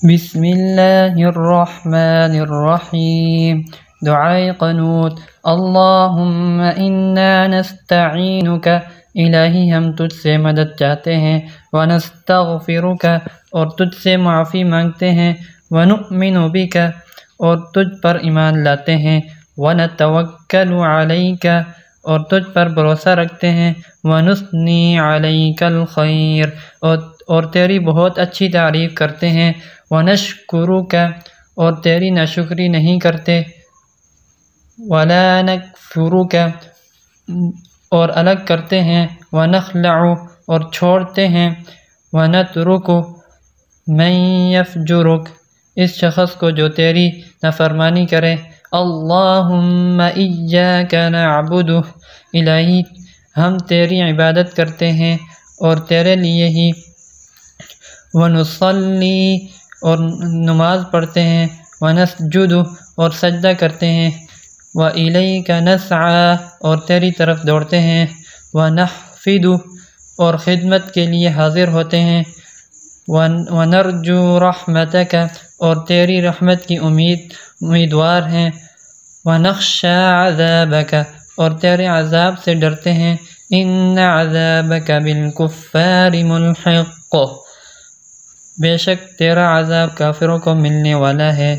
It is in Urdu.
بسم اللہ الرحمن الرحیم۔ دعائے قنوت۔ اللہم انا نستعینک، الہی ہم تجھ سے مدد چاہتے ہیں، ونستغفرک اور تجھ سے معافی مانگتے ہیں، ونؤمن بک اور تجھ پر ایمان لاتے ہیں، ونتوکل علیک اور تجھ پر بھروسہ رکھتے ہیں، ونثنی علیک الخیر اور تیری بہت اچھی تعریف کرتے ہیں، ونشکرک اور تیری ناشکری نہیں کرتے، ولا نکفرک اور الگ کرتے ہیں، ونخلع اور چھوڑتے ہیں، ونترک من یفجرک اس شخص کو جو تیری نافرمانی کرے، اللہم ایاک نعبد الہی ہم تیری عبادت کرتے ہیں اور تیرے لیے ہی، ونصلی اور نماز پڑھتے ہیں، ونسجد اور سجدہ کرتے ہیں، وإلیک نسعی اور تیری طرف دوڑتے ہیں، ونحفد اور خدمت کے لیے حاضر ہوتے ہیں، ونرجو رحمتک اور تیری رحمت کی امیدوار ہیں، ونخشی عذابک اور تیرے عذاب سے ڈرتے ہیں، ان عذابک بالکفار ملحق بے شک تیرا عذاب کافروں کو ملنے والا ہے۔